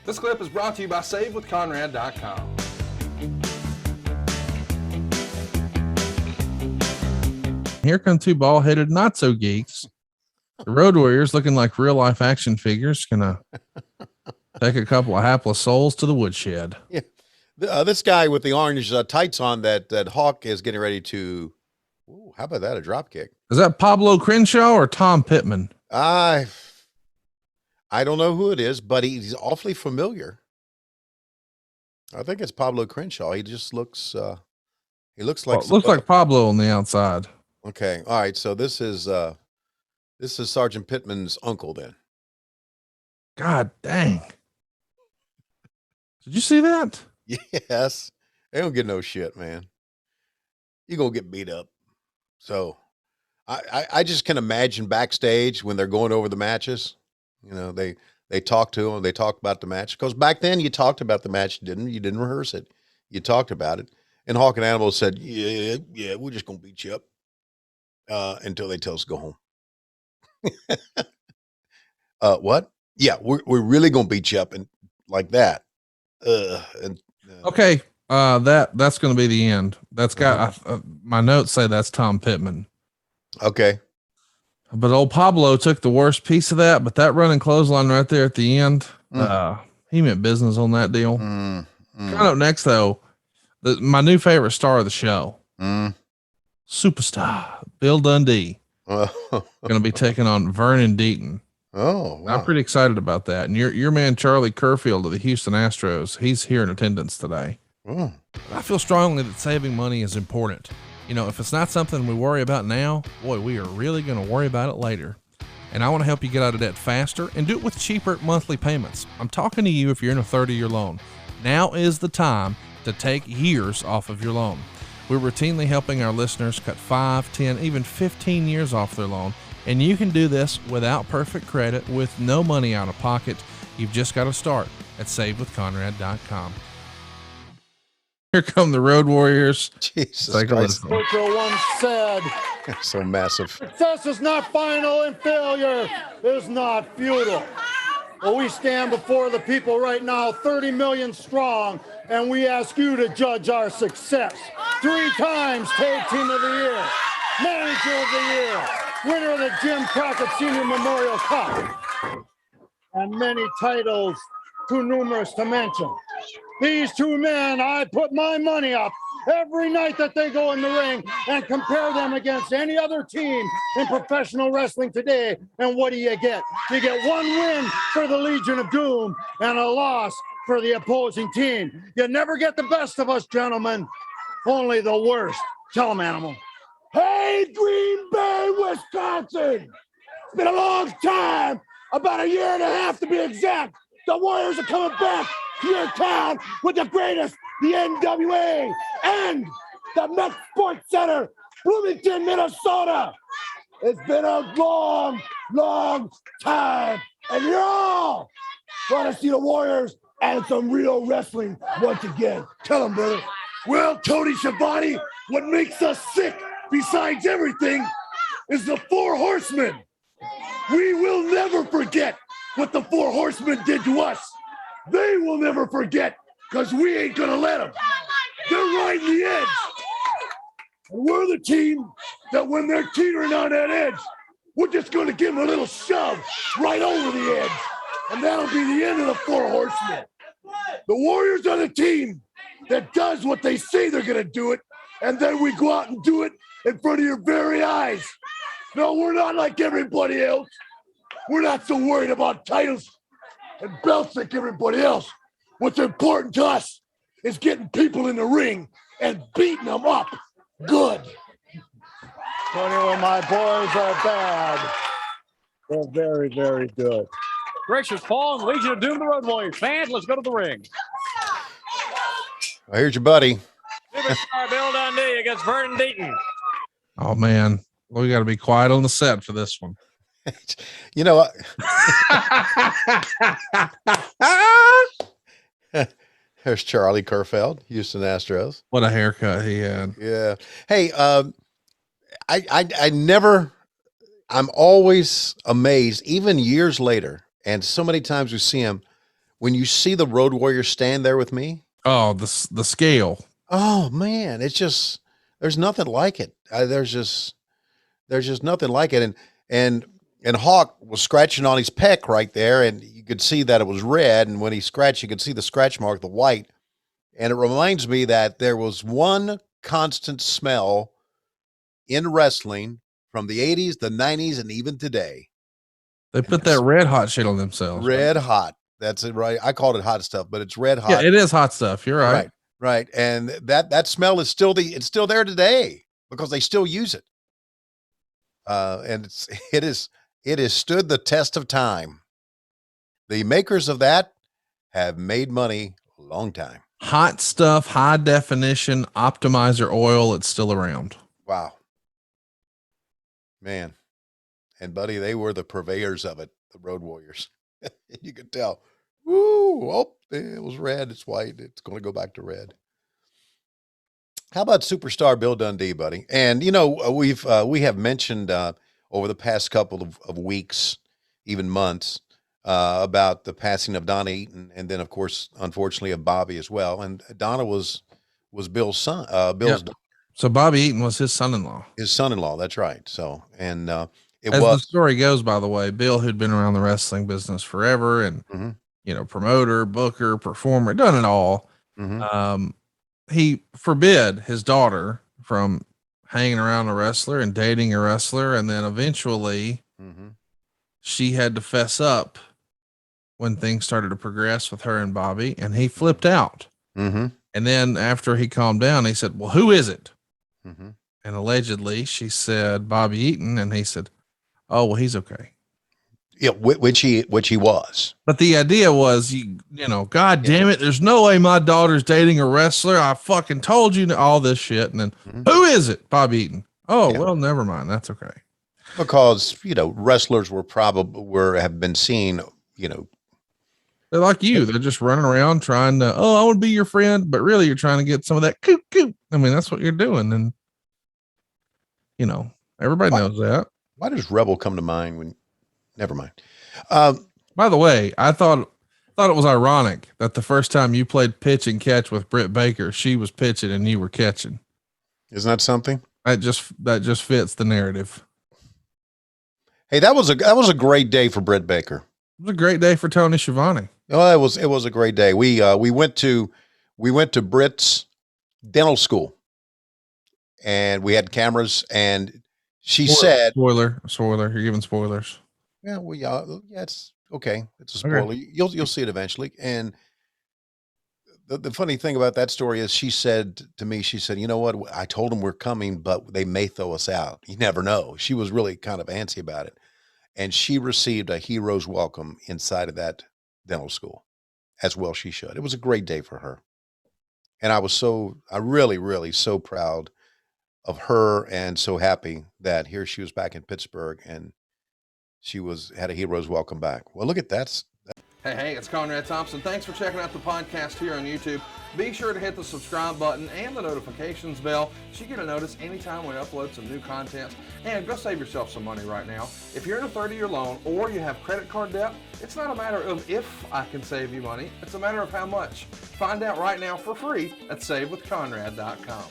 This clip is brought to you by SaveWithConrad.com. Here come two bald-headed not-so-geeks. The Road Warriors, looking like real-life action figures, gonna take a couple of hapless souls to the woodshed. Yeah. This guy with the orange tights on, that Hawk is getting ready to. Ooh, how about that? A drop kick. Is that Pablo Crenshaw or Tom Pittman? I don't know who it is, but he's awfully familiar. I think it's Pablo Crenshaw. He just looks. He looks like. Well, looks like Pablo on the outside. Okay. All right. So this is Sergeant Pittman's uncle then. God dang. Did you see that? Yes. They don't get no shit, man. You're going to get beat up. So I just can imagine backstage when they're going over the matches, you know, they talk to them, they talk about the match. Because back then you talked about the match, you didn't rehearse it. You talked about it. And Hawk and Animal said, yeah, we're just going to beat you up until they tell us to go home. What? Yeah, we're really going to beat you up and like that. Okay. That's going to be the end. That's got, my notes say that's Tom Pittman. Okay. But old Pablo took the worst piece of that, but that running clothesline right there at the end, he meant business on that deal. Coming up next though, my new favorite star of the show, superstar Bill Dundee, going to be taking on Vernon Deaton. Oh, wow. I'm pretty excited about that. And your man, Charlie Kerfield of the Houston Astros, he's here in attendance today. I feel strongly that saving money is important. You know, if it's not something we worry about now, boy, we are really going to worry about it later. And I want to help you get out of debt faster and do it with cheaper monthly payments. I'm talking to you if you're in a 30-year loan. Now is the time to take years off of your loan. We're routinely helping our listeners cut 5, 10, even 15 years off their loan. And you can do this without perfect credit with no money out of pocket. You've just got to start at SaveWithConrad.com. Here come the Road Warriors. Jesus Christ. Booker once said, so massive. Success is not final and failure is not futile. Well, we stand before the people right now, 30 million strong, and we ask you to judge our success. 3 times Tag Team of the Year, Manager of the Year, winner of the Jim Crockett Senior Memorial Cup, and many titles too numerous to mention. These 2 men, I put my money up every night that they go in the ring and compare them against any other team in professional wrestling today. And what do you get? You get 1 win for the Legion of Doom and a loss for the opposing team. You never get the best of us, gentlemen, only the worst. Tell them, Animal. Hey, Green Bay, Wisconsin. It's been a long time, about 1.5 years to be exact. The Warriors are coming back to your town with the greatest, the NWA, and the Met Sports Center, Bloomington, Minnesota. It's been a long, long time, and you're all going to see the Warriors and some real wrestling once again. Tell them, brother. Well, Tony Schiavone, what makes us sick, besides everything, is the 4 Horsemen. We will never forget what the 4 Horsemen did to us. They will never forget, because we ain't going to let them. They're riding the edge. And we're the team that when they're teetering on that edge, we're just going to give them a little shove right over the edge. And that'll be the end of the 4 Horsemen. The Warriors are the team that does what they say they're going to do it, and then we go out and do it in front of your very eyes. No, we're not like everybody else. We're not so worried about titles and belts like everybody else. What's important to us is getting people in the ring and beating them up good. Tony, when my boys are bad, they're very, very good. Gracious Paul and Legion of Doom, the Road Warriors. Fans, let's go to the ring. Well, here's your buddy. Superstar Bill Dundee against Vernon Deaton. Oh man, we got to be quiet on the set for this one. You know what? There's Charlie Kerfeld, Houston Astros. What a haircut he had. Yeah. Hey, I'm always amazed, even years later, and so many times we see him when you see the Road Warrior stand there with me. Oh, the scale. Oh man, it's just, there's nothing like it. There's just nothing like it. And Hawk was scratching on his pec right there, and you could see that it was red. And when he scratched, you could see the scratch mark, the white. And it reminds me that there was one constant smell in wrestling from the 80s, the 90s, and even today. They put that red hot shit on themselves. Red hot. That's it, right? I called it hot stuff, but it's red hot. Yeah, it is hot stuff. You're right. Right. And that smell is it's still there today because they still use it. And it has stood the test of time. The makers of that have made money a long time. Hot stuff, high definition optimizer oil. It's still around. Wow, man. And buddy, they were the purveyors of it, the Road Warriors. You could tell. Woo! Oh, it was red. It's white. It's going to go back to red. How about superstar Bill Dundee, buddy? And you know, we have mentioned over the past couple of weeks, even months, about the passing of Donna Eaton, and then of course, unfortunately, of Bobby as well. And Donna was Bill's son. Bill's daughter. So Bobby Eaton was his son-in-law. His son-in-law. That's right. So, and as the story goes, by the way, Bill, who'd been around the wrestling business forever, and you know, promoter, booker, performer, done it all. He forbid his daughter from hanging around a wrestler and dating a wrestler, and then eventually she had to fess up when things started to progress with her and Bobby, and he flipped out. And then after he calmed down, he said, well, who is it? And allegedly she said Bobby Eaton, and he said, oh, well, he's okay. Yeah, which he was. But the idea was, you know, God damn it, there's no way my daughter's dating a wrestler. I fucking told you all this shit. And then who is it? Bobby Eaton. Oh, well, never mind. That's okay. Because, you know, wrestlers have been seen, you know, they're like you. They're just running around trying to, I want to be your friend, but really you're trying to get some of that coop. I mean, that's what you're doing. And, you know, everybody knows that. Why does Rebel come to mind when, never mind. By the way, I thought it was ironic that the first time you played pitch and catch with Brit Baker, she was pitching and you were catching. Isn't that something? That just fits the narrative. Hey, that was a great day for Brit Baker. It was a great day for Tony Schiavone. Oh, it was a great day. We went to Brit's dental school, and we had cameras, and she said, spoiler, you're giving spoilers. Yeah, it's okay. It's a spoiler. Okay. You'll see it eventually. And the funny thing about that story is she said to me, you know what? I told them we're coming, but they may throw us out. You never know. She was really kind of antsy about it. And she received a hero's welcome inside of that dental school, as well she should. It was a great day for her. And I really, really so proud of her, and so happy that here she was back in Pittsburgh, and she had a hero's welcome back. Well, look at that. Hey, it's Conrad Thompson. Thanks for checking out the podcast here on YouTube. Be sure to hit the subscribe button and the notifications bell so you get a notice anytime we upload some new content. And go save yourself some money right now. If you're in a 30-year loan or you have credit card debt, it's not a matter of if I can save you money. It's a matter of how much. Find out right now for free at SaveWithConrad.com.